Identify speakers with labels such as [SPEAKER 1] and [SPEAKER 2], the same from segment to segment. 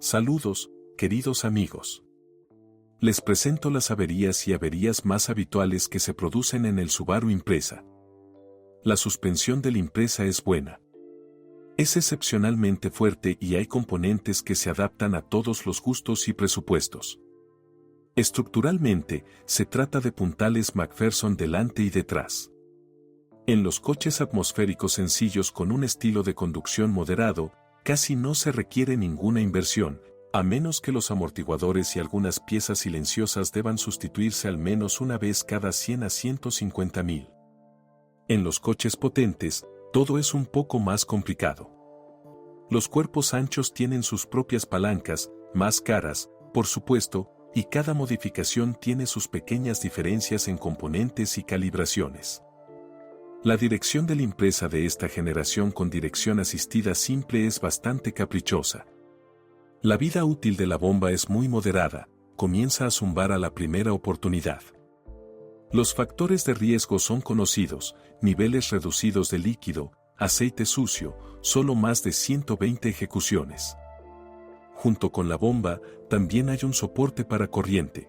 [SPEAKER 1] Saludos, queridos amigos. Les presento las averías y averías más habituales que se producen en el Subaru Impreza. La suspensión del Impreza es buena. Es excepcionalmente fuerte y hay componentes que se adaptan a todos los gustos y presupuestos. Estructuralmente, se trata de puntales McPherson delante y detrás. En los coches atmosféricos sencillos con un estilo de conducción moderado, casi no se requiere ninguna inversión, a menos que los amortiguadores y algunas piezas silenciosas deban sustituirse al menos una vez cada 100 a 150.000. En los coches potentes, todo es un poco más complicado. Los cuerpos anchos tienen sus propias palancas, más caras, por supuesto, y cada modificación tiene sus pequeñas diferencias en componentes y calibraciones. La dirección de la Impreza de esta generación con dirección asistida simple es bastante caprichosa. La vida útil de la bomba es muy moderada, comienza a zumbar a la primera oportunidad. Los factores de riesgo son conocidos: niveles reducidos de líquido, aceite sucio, solo más de 120 ejecuciones. Junto con la bomba, también hay un soporte para corriente.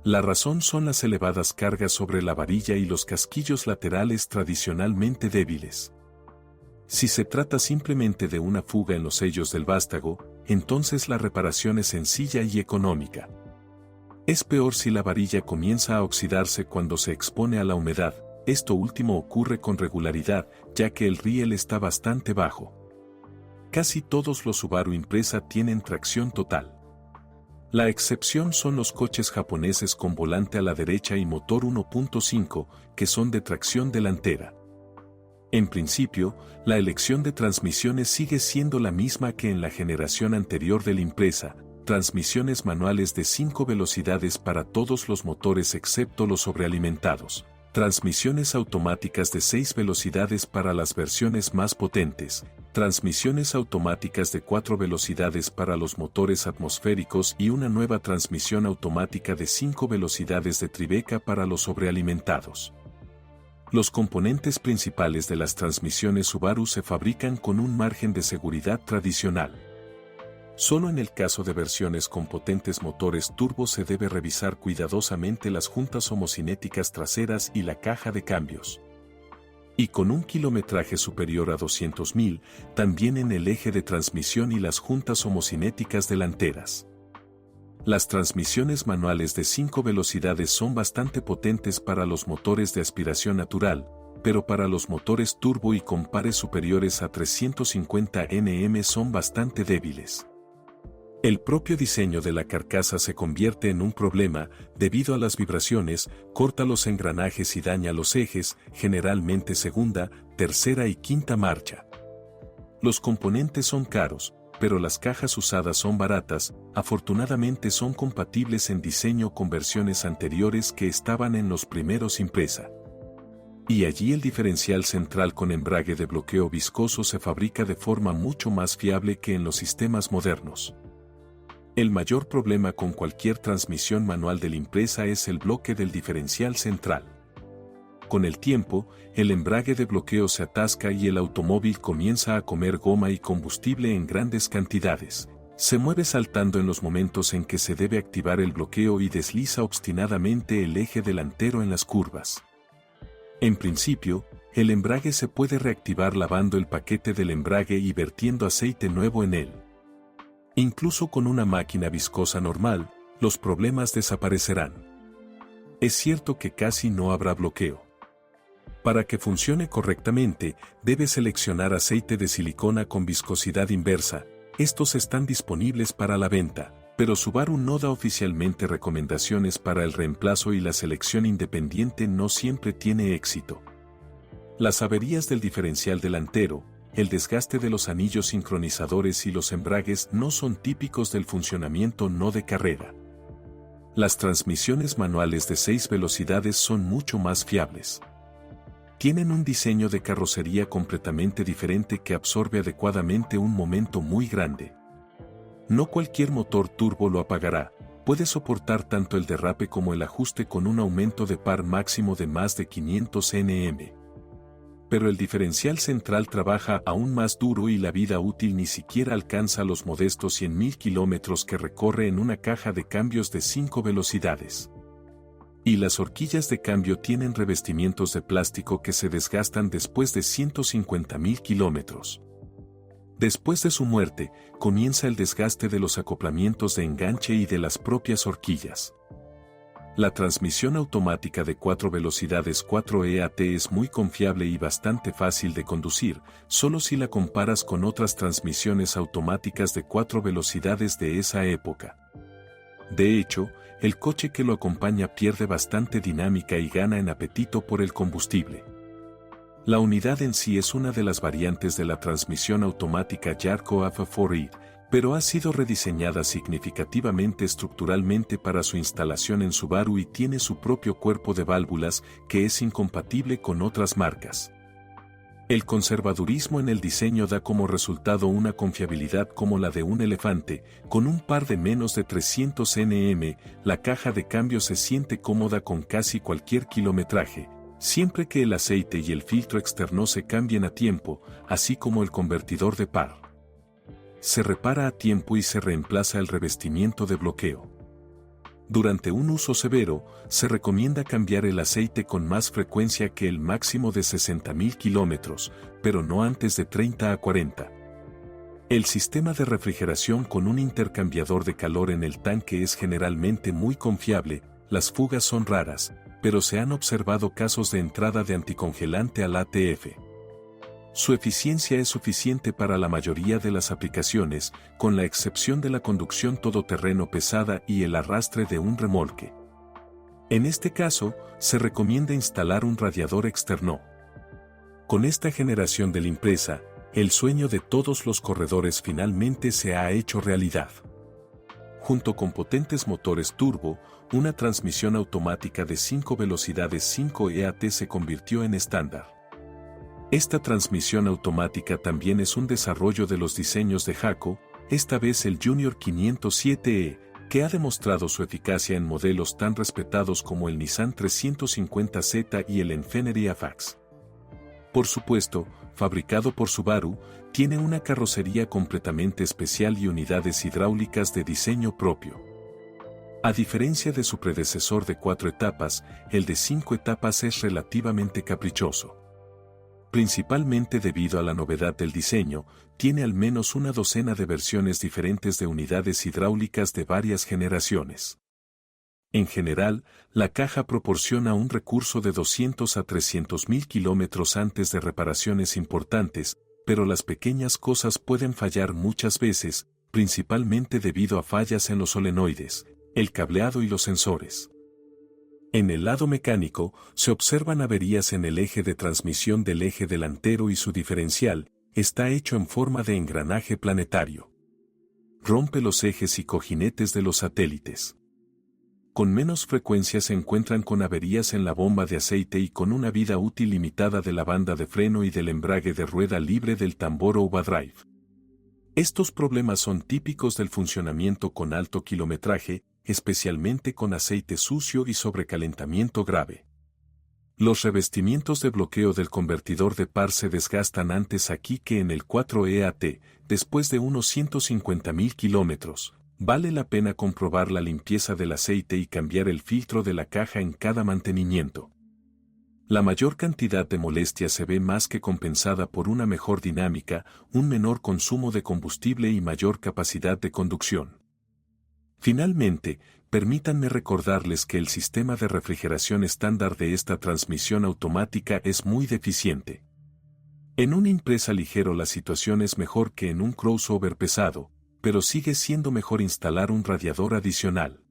[SPEAKER 1] La razón son las elevadas cargas sobre la varilla y los casquillos laterales tradicionalmente débiles. Si se trata simplemente de una fuga en los sellos del vástago, entonces la reparación es sencilla y económica. Es peor si la varilla comienza a oxidarse cuando se expone a la humedad. Esto último ocurre con regularidad, ya que el riel está bastante bajo. Casi todos los Subaru Impreza tienen tracción total. La excepción son los coches japoneses con volante a la derecha y motor 1.5, que son de tracción delantera. En principio, la elección de transmisiones sigue siendo la misma que en la generación anterior de la Impreza: transmisiones manuales de 5 velocidades para todos los motores excepto los sobrealimentados, transmisiones automáticas de 6 velocidades para las versiones más potentes, transmisiones automáticas de 4 velocidades para los motores atmosféricos y una nueva transmisión automática de 5 velocidades de Tribeca para los sobrealimentados. Los componentes principales de las transmisiones Subaru se fabrican con un margen de seguridad tradicional. Solo en el caso de versiones con potentes motores turbo se debe revisar cuidadosamente las juntas homocinéticas traseras y la caja de cambios. Y con un kilometraje superior a 200.000, también en el eje de transmisión y las juntas homocinéticas delanteras. Las transmisiones manuales de 5 velocidades son bastante potentes para los motores de aspiración natural, pero para los motores turbo y con pares superiores a 350 Nm son bastante débiles. El propio diseño de la carcasa se convierte en un problema, debido a las vibraciones, corta los engranajes y daña los ejes, generalmente segunda, tercera y quinta marcha. Los componentes son caros, pero las cajas usadas son baratas. Afortunadamente son compatibles en diseño con versiones anteriores que estaban en los primeros Impreza. Y allí el diferencial central con embrague de bloqueo viscoso se fabrica de forma mucho más fiable que en los sistemas modernos. El mayor problema con cualquier transmisión manual de la Impreza es el bloque del diferencial central. Con el tiempo, el embrague de bloqueo se atasca y el automóvil comienza a comer goma y combustible en grandes cantidades. Se mueve saltando en los momentos en que se debe activar el bloqueo y desliza obstinadamente el eje delantero en las curvas. En principio, el embrague se puede reactivar lavando el paquete del embrague y vertiendo aceite nuevo en él. Incluso con una máquina viscosa normal, los problemas desaparecerán. Es cierto que casi no habrá bloqueo. Para que funcione correctamente, debe seleccionar aceite de silicona con viscosidad inversa. Estos están disponibles para la venta, pero Subaru no da oficialmente recomendaciones para el reemplazo y la selección independiente no siempre tiene éxito. Las averías del diferencial delantero, el desgaste de los anillos sincronizadores y los embragues no son típicos del funcionamiento no de carrera. Las transmisiones manuales de 6 velocidades son mucho más fiables. Tienen un diseño de carrocería completamente diferente que absorbe adecuadamente un momento muy grande. No cualquier motor turbo lo apagará, puede soportar tanto el derrape como el ajuste con un aumento de par máximo de más de 500 Nm. pero el diferencial central trabaja aún más duro y la vida útil ni siquiera alcanza los modestos 100.000 kilómetros que recorre en una caja de cambios de 5 velocidades. Y las horquillas de cambio tienen revestimientos de plástico que se desgastan después de 150.000 kilómetros. Después de su muerte, comienza el desgaste de los acoplamientos de enganche y de las propias horquillas. La transmisión automática de 4 velocidades 4EAT es muy confiable y bastante fácil de conducir, solo si la comparas con otras transmisiones automáticas de 4 velocidades de esa época. De hecho, el coche que lo acompaña pierde bastante dinámica y gana en apetito por el combustible. La unidad en sí es una de las variantes de la transmisión automática Yarko AF4i, pero ha sido rediseñada significativamente estructuralmente para su instalación en Subaru y tiene su propio cuerpo de válvulas que es incompatible con otras marcas. El conservadurismo en el diseño da como resultado una confiabilidad como la de un elefante, con un par de menos de 300 Nm, la caja de cambio se siente cómoda con casi cualquier kilometraje, siempre que el aceite y el filtro externo se cambien a tiempo, así como el convertidor de par. Se repara a tiempo y se reemplaza el revestimiento de bloqueo. Durante un uso severo, se recomienda cambiar el aceite con más frecuencia que el máximo de 60.000 kilómetros, pero no antes de 30 a 40. El sistema de refrigeración con un intercambiador de calor en el tanque es generalmente muy confiable, las fugas son raras, pero se han observado casos de entrada de anticongelante al ATF. Su eficiencia es suficiente para la mayoría de las aplicaciones, con la excepción de la conducción todoterreno pesada y el arrastre de un remolque. En este caso, se recomienda instalar un radiador externo. Con esta generación de la impresa, el sueño de todos los corredores finalmente se ha hecho realidad. Junto con potentes motores turbo, una transmisión automática de 5 velocidades 5EAT se convirtió en estándar. Esta transmisión automática también es un desarrollo de los diseños de Jaco, esta vez el Junior 507E, que ha demostrado su eficacia en modelos tan respetados como el Nissan 350Z y el Infiniti AFAX. Por supuesto, fabricado por Subaru, tiene una carrocería completamente especial y unidades hidráulicas de diseño propio. A diferencia de su predecesor de 4 etapas, el de 5 etapas es relativamente caprichoso. Principalmente debido a la novedad del diseño, tiene al menos una docena de versiones diferentes de unidades hidráulicas de varias generaciones. En general, la caja proporciona un recurso de 200 a 300.000 kilómetros antes de reparaciones importantes, pero las pequeñas cosas pueden fallar muchas veces, principalmente debido a fallas en los solenoides, el cableado y los sensores. En el lado mecánico, se observan averías en el eje de transmisión del eje delantero y su diferencial está hecho en forma de engranaje planetario. Rompe los ejes y cojinetes de los satélites. Con menos frecuencia se encuentran con averías en la bomba de aceite y con una vida útil limitada de la banda de freno y del embrague de rueda libre del tambor overdrive. Estos problemas son típicos del funcionamiento con alto kilometraje, especialmente con aceite sucio y sobrecalentamiento grave. Los revestimientos de bloqueo del convertidor de par se desgastan antes aquí que en el 4EAT, después de unos 150.000 kilómetros. Vale la pena comprobar la limpieza del aceite y cambiar el filtro de la caja en cada mantenimiento. La mayor cantidad de molestia se ve más que compensada por una mejor dinámica, un menor consumo de combustible y mayor capacidad de conducción. Finalmente, permítanme recordarles que el sistema de refrigeración estándar de esta transmisión automática es muy deficiente. En una impresa ligero la situación es mejor que en un crossover pesado, pero sigue siendo mejor instalar un radiador adicional.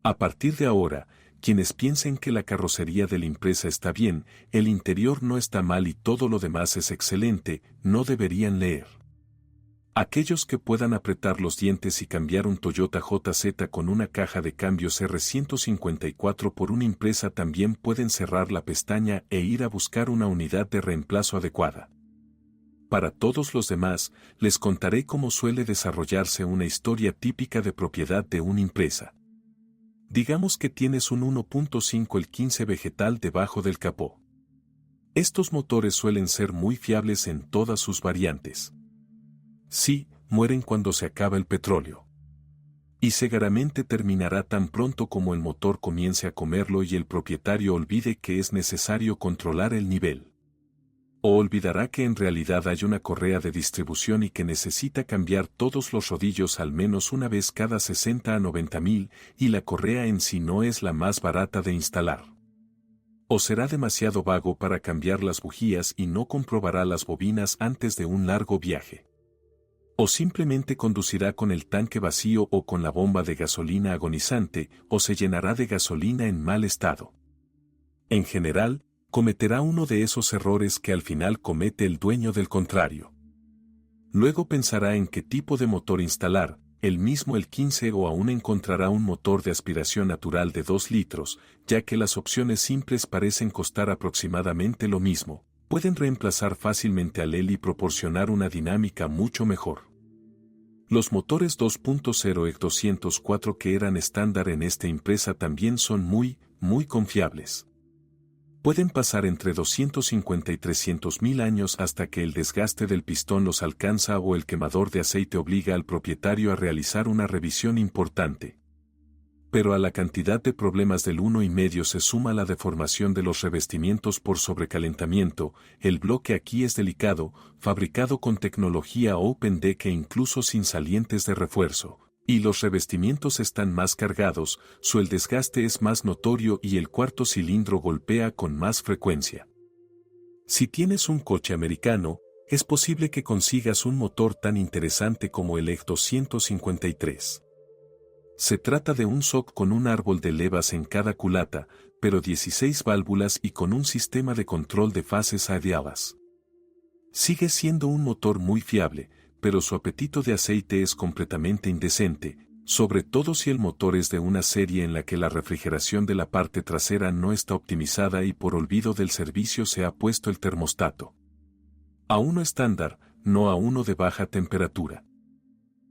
[SPEAKER 1] A partir de ahora, quienes piensen que la carrocería de la impresa está bien, el interior no está mal y todo lo demás es excelente, no deberían leer. Aquellos que puedan apretar los dientes y cambiar un Toyota JZ con una caja de cambios R154 por una impresa también pueden cerrar la pestaña e ir a buscar una unidad de reemplazo adecuada. Para todos los demás, les contaré cómo suele desarrollarse una historia típica de propiedad de una impresa. Digamos que tienes un 1.5 el 15 vegetal debajo del capó. Estos motores suelen ser muy fiables en todas sus variantes. Sí, mueren cuando se acaba el petróleo. Y seguramente terminará tan pronto como el motor comience a comerlo y el propietario olvide que es necesario controlar el nivel. O olvidará que en realidad hay una correa de distribución y que necesita cambiar todos los rodillos al menos una vez cada 60 a 90.000 y la correa en sí no es la más barata de instalar. O será demasiado vago para cambiar las bujías y no comprobará las bobinas antes de un largo viaje. O simplemente conducirá con el tanque vacío o con la bomba de gasolina agonizante, o se llenará de gasolina en mal estado. En general, cometerá uno de esos errores que al final comete el dueño del contrario. Luego pensará en qué tipo de motor instalar, el mismo el 15 o aún encontrará un motor de aspiración natural de 2 litros, ya que las opciones simples parecen costar aproximadamente lo mismo, pueden reemplazar fácilmente al EL y proporcionar una dinámica mucho mejor. Los motores 2.0 EC 204 que eran estándar en esta empresa también son muy confiables. Pueden pasar entre 250 y 300.000 años hasta que el desgaste del pistón los alcanza o el quemador de aceite obliga al propietario a realizar una revisión importante. Pero a la cantidad de problemas del 1,5 se suma la deformación de los revestimientos por sobrecalentamiento. El bloque aquí es delicado, fabricado con tecnología Open-D que incluso sin salientes de refuerzo. Y los revestimientos están más cargados, el desgaste es más notorio y el cuarto cilindro golpea con más frecuencia. Si tienes un coche americano, es posible que consigas un motor tan interesante como el EC 253. Se trata de un SOC con un árbol de levas en cada culata, pero 16 válvulas y con un sistema de control de fases adiadas. Sigue siendo un motor muy fiable, pero su apetito de aceite es completamente indecente, sobre todo si el motor es de una serie en la que la refrigeración de la parte trasera no está optimizada y por olvido del servicio se ha puesto el termostato a uno estándar, no a uno de baja temperatura.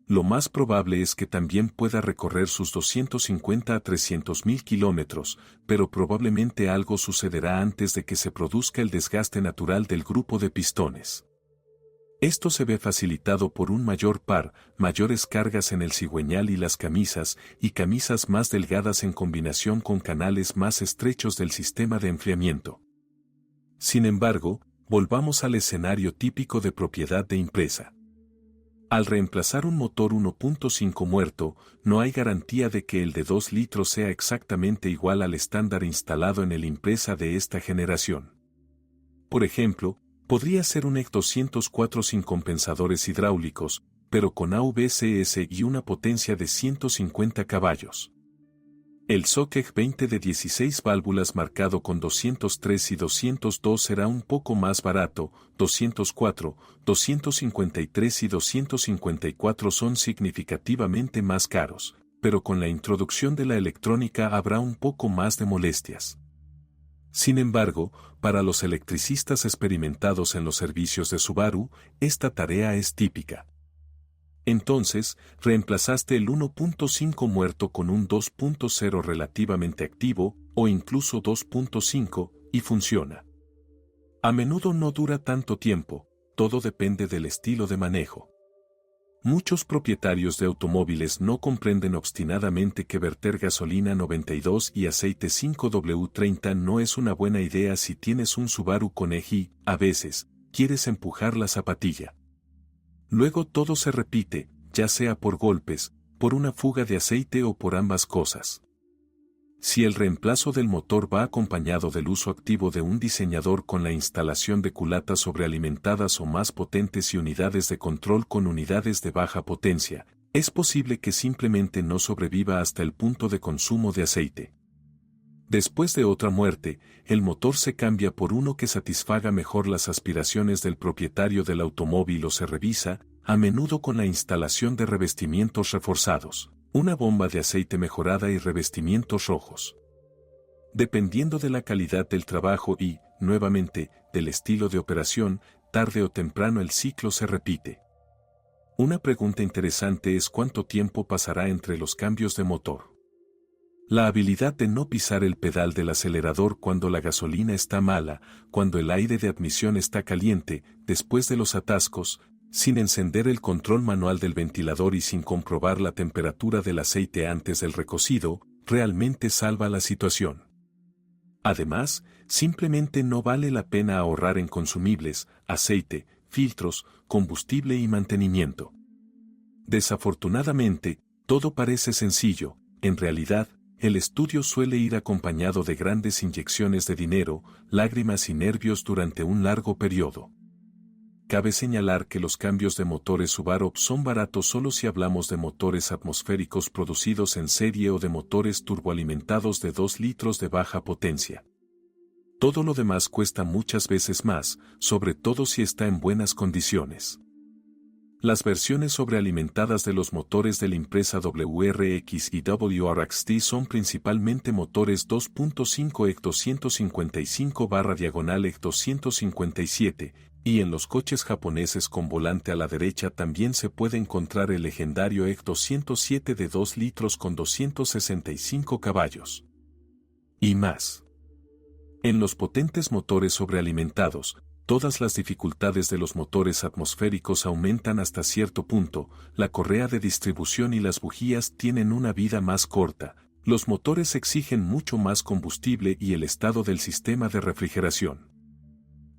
[SPEAKER 1] Lo más probable es que también pueda recorrer sus 250 a 300.000 kilómetros, pero probablemente algo sucederá antes de que se produzca el desgaste natural del grupo de pistones. Esto se ve facilitado por un mayores cargas en el cigüeñal y las camisas más delgadas en combinación con canales más estrechos del sistema de enfriamiento. Sin embargo, volvamos al escenario típico de propiedad de empresa. Al reemplazar un motor 1.5 muerto, no hay garantía de que el de 2 litros sea exactamente igual al estándar instalado en el empresa de esta generación. Por ejemplo, podría ser un EC 204 sin compensadores hidráulicos, pero con AVCS y una potencia de 150 caballos. El SOC EC 20 de 16 válvulas marcado con 203 y 202 será un poco más barato, 204, 253 y 254 son significativamente más caros, pero con la introducción de la electrónica habrá un poco más de molestias. Sin embargo, para los electricistas experimentados en los servicios de Subaru, esta tarea es típica. Entonces, reemplazaste el 1.5 muerto con un 2.0 relativamente activo, o incluso 2.5, y funciona. A menudo no dura tanto tiempo, todo depende del estilo de manejo. Muchos propietarios de automóviles no comprenden obstinadamente que verter gasolina 92 y aceite 5W30 no es una buena idea si tienes un Subaru con eje. A veces, quieres empujar la zapatilla. Luego todo se repite, ya sea por golpes, por una fuga de aceite o por ambas cosas. Si el reemplazo del motor va acompañado del uso activo de un diseñador con la instalación de culatas sobrealimentadas o más potentes y unidades de control con unidades de baja potencia, es posible que simplemente no sobreviva hasta el punto de consumo de aceite. Después de otra muerte, el motor se cambia por uno que satisfaga mejor las aspiraciones del propietario del automóvil o se revisa, a menudo con la instalación de revestimientos reforzados, una bomba de aceite mejorada y revestimientos rojos. Dependiendo de la calidad del trabajo y, nuevamente, del estilo de operación, tarde o temprano el ciclo se repite. Una pregunta interesante es cuánto tiempo pasará entre los cambios de motor. La habilidad de no pisar el pedal del acelerador cuando la gasolina está mala, cuando el aire de admisión está caliente, después de los atascos, sin encender el control manual del ventilador y sin comprobar la temperatura del aceite antes del recocido, realmente salva la situación. Además, simplemente no vale la pena ahorrar en consumibles, aceite, filtros, combustible y mantenimiento. Desafortunadamente, todo parece sencillo, en realidad, el estudio suele ir acompañado de grandes inyecciones de dinero, lágrimas y nervios durante un largo periodo. Cabe señalar que los cambios de motores Subaru son baratos solo si hablamos de motores atmosféricos producidos en serie o de motores turboalimentados de 2 litros de baja potencia. Todo lo demás cuesta muchas veces más, sobre todo si está en buenas condiciones. Las versiones sobrealimentadas de los motores de la empresa WRX y WRXT son principalmente motores 2.5 EC 255/EC 257, y en los coches japoneses con volante a la derecha también se puede encontrar el legendario EC 207 de 2 litros con 265 caballos. Y más. En los potentes motores sobrealimentados, todas las dificultades de los motores atmosféricos aumentan hasta cierto punto, la correa de distribución y las bujías tienen una vida más corta, los motores exigen mucho más combustible y el estado del sistema de refrigeración.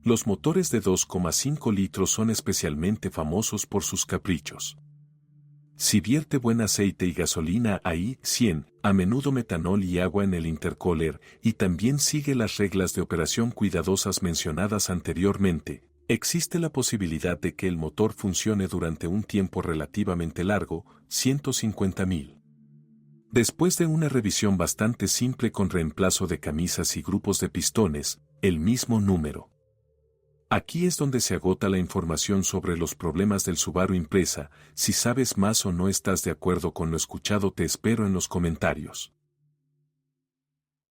[SPEAKER 1] Los motores de 2,5 litros son especialmente famosos por sus caprichos. Si vierte buen aceite y gasolina ahí, 100, a menudo metanol y agua en el intercooler, y también sigue las reglas de operación cuidadosas mencionadas anteriormente, existe la posibilidad de que el motor funcione durante un tiempo relativamente largo, 150.000. Después de una revisión bastante simple con reemplazo de camisas y grupos de pistones, el mismo número. Aquí es donde se agota la información sobre los problemas del Subaru Impreza. Si sabes más o no estás de acuerdo con lo escuchado, te espero en los comentarios.